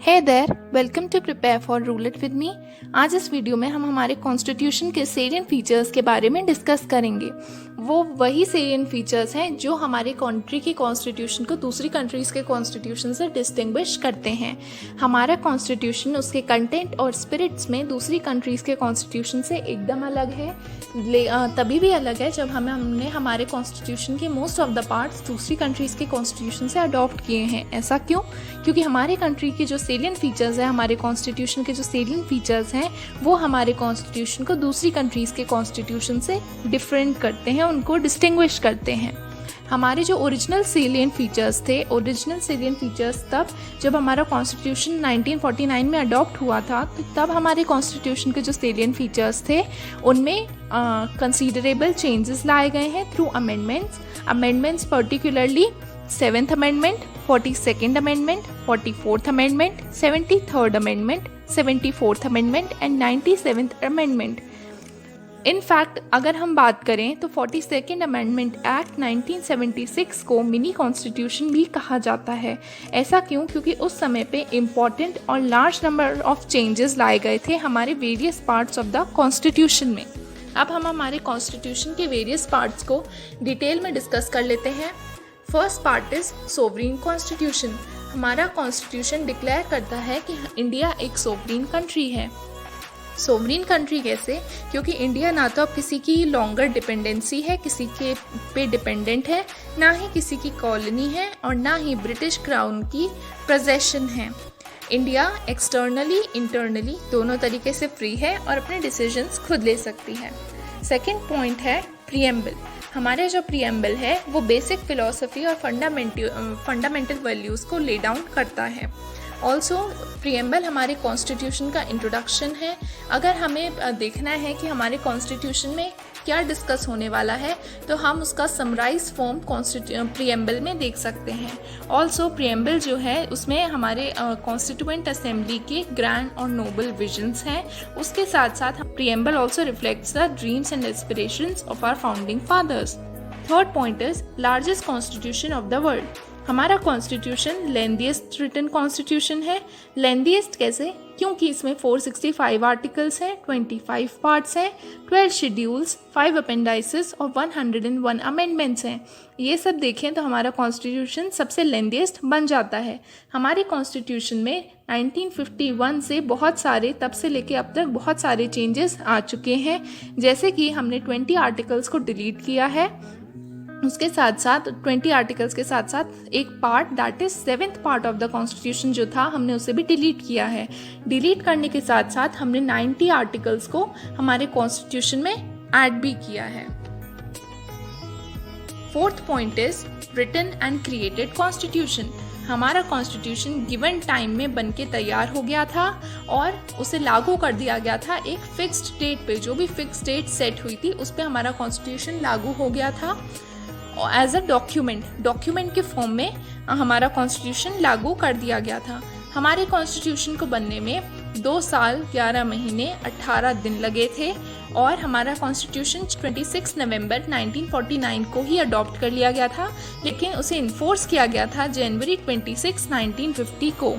Hey there, welcome to prepare for rule it with me. आज इस video में हम हमारे कॉन्स्टिट्यूशन के सेलिएंट फीचर्स के बारे में डिस्कस करेंगे। वो वही सेलिएंट फीचर्स हैं जो हमारे कंट्री की कॉन्स्टिट्यूशन को दूसरी कंट्रीज़ के कॉन्स्टिट्यूशन से डिस्टिंग्विश करते हैं। हमारा कॉन्स्टिट्यूशन उसके कंटेंट और स्पिरिट्स में दूसरी कंट्रीज़ के कॉन्स्टिट्यूशन से एकदम अलग है। तभी भी अलग है जब हमने हमारे कॉन्स्टिट्यूशन के मोस्ट ऑफ द पार्ट्स दूसरी कंट्रीज़ के कॉन्स्टिट्यूशन से अडॉप्ट किए हैं। ऐसा क्यों? क्योंकि हमारे कंट्री के जो सेलिएंट फीचर्स हैं, हमारे कॉन्स्टिट्यूशन के जो सेलिएंट फीचर्स हैं, वो हमारे कॉन्स्टिट्यूशन को दूसरी कंट्रीज़ के कॉन्स्टिट्यूशन से डिफरेंट करते हैं, उनको डिस्टिंग्विश करते हैं। हमारे जो ओरिजिनल सेलिएंट फीचर्स तब जब हमारा कॉन्स्टिट्यूशन 1949 में अडॉप्ट हुआ था, तो तब हमारे कॉन्स्टिट्यूशन के जो सेलिएंट फीचर्स थे उनमें कंसीडरेबल चेंजेस लाए गए हैं through amendments particularly 7th amendment, 42nd amendment, 44th amendment, 73rd amendment, 74th amendment and 97th amendment. In fact अगर हम बात करें तो 42nd अमेंडमेंट एक्ट 1976 को मिनी कॉन्स्टिट्यूशन भी कहा जाता है। ऐसा क्यों? क्योंकि उस समय पे इम्पॉर्टेंट और लार्ज नंबर ऑफ चेंजेस लाए गए थे हमारे various parts of the constitution में। अब हम हमारे कॉन्स्टिट्यूशन के वेरियस पार्ट्स को डिटेल में डिस्कस कर लेते हैं। First part is sovereign constitution. हमारा कॉन्स्टिट्यूशन डिक्लेयर करता है कि इंडिया एक सोवरीन कंट्री है। सोवरीन कंट्री कैसे? क्योंकि इंडिया ना तो अब किसी की लॉन्गर डिपेंडेंसी है, किसी के पे डिपेंडेंट है, ना ही किसी की कॉलोनी है और ना ही ब्रिटिश क्राउन की पोजेशन है। इंडिया एक्सटर्नली इंटरनली दोनों तरीके से फ्री है और अपने डिसीजंस खुद ले सकती है। सेकेंड पॉइंट है प्रीएम्बल। हमारे जो प्रीएम्बल है वो बेसिक फिलॉसफी और फंडामेंटल वैल्यूज़ को ले डाउन करता है। ऑल्सो प्रीएम्बल हमारे कॉन्स्टिट्यूशन का इंट्रोडक्शन है। अगर हमें देखना है कि हमारे कॉन्स्टिट्यूशन में क्या डिस्कस होने वाला है, तो हम उसका समराइज फॉर्म प्रीएम्बल में देख सकते हैं। ऑल्सो प्रीएम्बल जो है उसमें हमारे कॉन्स्टिट्यूएंट असेंबली के ग्रैंड और नोबल विजन्स हैं। उसके साथ साथ preamble also reflects the dreams and aspirations of our founding fathers. Third point is largest constitution of the world. हमारा कॉन्स्टिट्यूशन लेंथीएस्ट रिटन कॉन्स्टिट्यूशन है। लेंथीएस्ट कैसे? क्योंकि इसमें 465 आर्टिकल्स हैं, 25 पार्ट्स हैं, 12 शेड्यूल्स, 5 अपेंडाइसेस और 101 अमेंडमेंट्स हैं। ये सब देखें तो हमारा कॉन्स्टिट्यूशन सबसे लेंथीएस्ट बन जाता है। हमारे कॉन्स्टिट्यूशन में 1951 से तब से लेके अब तक बहुत सारे चेंजेस आ चुके हैं। जैसे कि हमने 20 आर्टिकल्स को डिलीट किया है। उसके साथ साथ 20 आर्टिकल्स के साथ साथ एक part that is 7th part of the constitution जो था, हमने उसे भी डिलीट किया है। डिलीट करने के साथ साथ हमने 90 आर्टिकल्स को हमारे कॉन्स्टिट्यूशन में ऐड भी किया है। Fourth point is written and created constitution. हमारा कॉन्स्टिट्यूशन गिवन टाइम में बन के तैयार हो गया था और उसे लागू कर दिया गया था एक फिक्स्ड डेट पे। जो भी फिक्स्ड डेट सेट हुई थी उस पर हमारा कॉन्स्टिट्यूशन लागू हो गया था। एज अ डॉक्यूमेंट के फॉर्म में हमारा कॉन्स्टिट्यूशन लागू कर दिया गया था। हमारे कॉन्स्टिट्यूशन को बनने में 2 साल 11 महीने 18 दिन लगे थे और हमारा कॉन्स्टिट्यूशन 26 नवंबर 1949 को ही अडॉप्ट कर लिया गया था, लेकिन उसे इन्फोर्स किया गया था जनवरी 26, 1950 को।